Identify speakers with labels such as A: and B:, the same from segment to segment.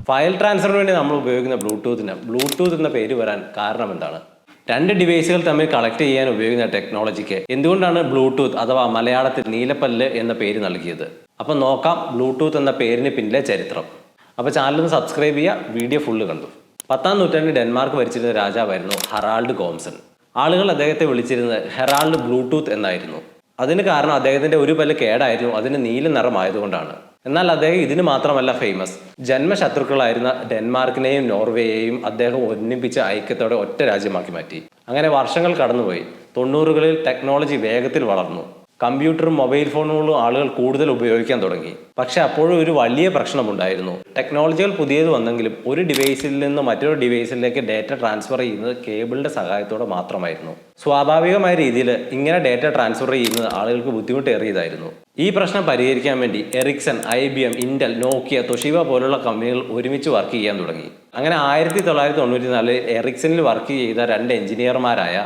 A: File ട്രാൻസ്ഫറിന് വേണ്ടി നമ്മൾ ഉപയോഗിക്കുന്ന ബ്ലൂടൂത്ത് എന്ന പേര് വരാൻ കാരണം എന്താണ്? രണ്ട് ഡിവൈസുകൾ തമ്മിൽ കണക്ട് ചെയ്യാൻ ഉപയോഗിക്കുന്ന ടെക്നോളജിക്ക് എന്തുകൊണ്ടാണ് ബ്ലൂടൂത്ത് അഥവാ മലയാളത്തിൽ നീലപ്പല്ല് എന്ന പേര് നൽകിയത്? അപ്പം നോക്കാം ബ്ലൂടൂത്ത് എന്ന പേരിന് പിന്നിലെ ചരിത്രം. അപ്പോൾ ചാനലൊന്ന് സബ്സ്ക്രൈബ് ചെയ്യുക, വീഡിയോ ഫുള്ള് കണ്ടു. 10-ാം നൂറ്റാണ്ടിൽ ഡെൻമാർക്ക് ഭരിച്ചിരുന്ന രാജാവായിരുന്നു ഹറാൾഡ് കോംസൺ. ആളുകൾ അദ്ദേഹത്തെ വിളിച്ചിരുന്നത് ഹെറാൾഡ് ബ്ലൂടൂത്ത് എന്നായിരുന്നു. അതിന് കാരണം അദ്ദേഹത്തിൻ്റെ ഒരു പല്ല് കേടായിരുന്നു, അതിന് നീല നിറമായതുകൊണ്ടാണ്. എന്നാൽ അദ്ദേഹം ഇതിന് മാത്രമല്ല ഫേമസ്. ജന്മശത്രുക്കളായിരുന്ന ഡെൻമാർക്കിനെയും നോർവേയെയും അദ്ദേഹം ഒന്നിപ്പിച്ച ഐക്യത്തോടെ ഒറ്റ രാജ്യമാക്കി മാറ്റി. അങ്ങനെ വർഷങ്ങൾ കടന്നുപോയി. 90കളിൽ ടെക്നോളജി വേഗത്തിൽ വളർന്നു. കമ്പ്യൂട്ടറും മൊബൈൽ ഫോണുകളും ആളുകൾ കൂടുതൽ ഉപയോഗിക്കാൻ തുടങ്ങി. പക്ഷെ അപ്പോഴും ഒരു വലിയ പ്രശ്നമുണ്ടായിരുന്നു. ടെക്നോളജികൾ പുതിയത് വന്നെങ്കിലും ഒരു ഡിവൈസിൽ നിന്ന് മറ്റൊരു ഡിവൈസിലേക്ക് ഡേറ്റ ട്രാൻസ്ഫർ ചെയ്യുന്നത് കേബിളിന്റെ സഹായത്തോടെ മാത്രമായിരുന്നു. സ്വാഭാവികമായ രീതിയിൽ ഇങ്ങനെ ഡേറ്റ ട്രാൻസ്ഫർ ചെയ്യുന്നത് ആളുകൾക്ക് ബുദ്ധിമുട്ടേറിയതായിരുന്നു. ഈ പ്രശ്നം പരിഹരിക്കാൻ വേണ്ടി എറിക്സൺ, IBM, ഇന്റൽ, നോക്കിയ, തൊഷിബ പോലുള്ള കമ്പനികൾ ഒരുമിച്ച് വർക്ക് ചെയ്യാൻ തുടങ്ങി. അങ്ങനെ 1994 എറിക്സണിൽ വർക്ക് ചെയ്ത 2 എഞ്ചിനീയർമാരായ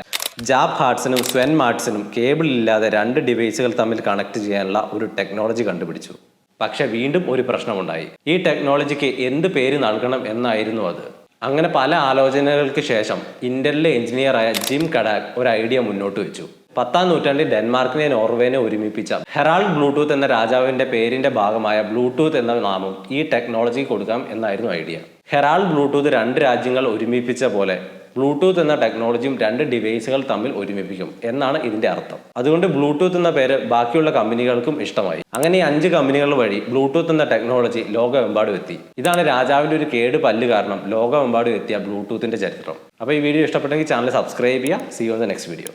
A: ജാബ് ഹാർട്സനും സ്വെൻ മാർട്സനും കേബിൾ ഇല്ലാതെ 2 ഡിവൈസുകൾ തമ്മിൽ കണക്ട് ചെയ്യാനുള്ള ഒരു ടെക്നോളജി കണ്ടുപിടിച്ചു. പക്ഷെ വീണ്ടും ഒരു പ്രശ്നമുണ്ടായി. ഈ ടെക്നോളജിക്ക് എന്ത് പേര് നൽകണം എന്നായിരുന്നു അത്. അങ്ങനെ പല ആലോചനകൾക്ക് ശേഷം ഇന്റലിലെ എഞ്ചിനീയറായ ജിം കഡാക് ഒരു ഐഡിയ മുന്നോട്ട് വെച്ചു. 10-ാം നൂറ്റാണ്ടിൽ ഡെൻമാർക്കിനെ നോർവേനെ ഒരുമിപ്പിച്ച ഹെറാൾഡ് ബ്ലൂടൂത്ത് എന്ന രാജാവിന്റെ പേരിന്റെ ഭാഗമായ ബ്ലൂടൂത്ത് എന്ന നാമം ഈ ടെക്നോളജി കൊടുക്കാം എന്നായിരുന്നു ഐഡിയ. ഹെറാൾഡ് ബ്ലൂടൂത്ത് 2 രാജ്യങ്ങൾ ഒരുമിപ്പിച്ച പോലെ ബ്ലൂടൂത്ത് എന്ന ടെക്നോളജിയും 2 ഡിവൈസുകൾ തമ്മിൽ ഒരുമിപ്പിക്കും എന്നാണ് ഇതിന്റെ അർത്ഥം. അതുകൊണ്ട് ബ്ലൂടൂത്ത് എന്ന പേര് ബാക്കിയുള്ള കമ്പനികൾക്കും ഇഷ്ടമായി. അങ്ങനെ 5 കമ്പനികൾ വഴി ബ്ലൂടൂത്ത് എന്ന ടെക്നോളജി ലോകമെമ്പാടും എത്തി. ഇതാണ് രാജാവിന്റെ ഒരു കേട് പല്ല് കാരണം ലോകമെമ്പാടും എത്തിയ ബ്ലൂടൂത്തിന്റെ ചരിത്രം. അപ്പോൾ ഈ വീഡിയോ ഇഷ്ടപ്പെട്ടെങ്കിൽ ചാനൽ സബ്സ്ക്രൈബ് ചെയ്യുക. See you on the next video.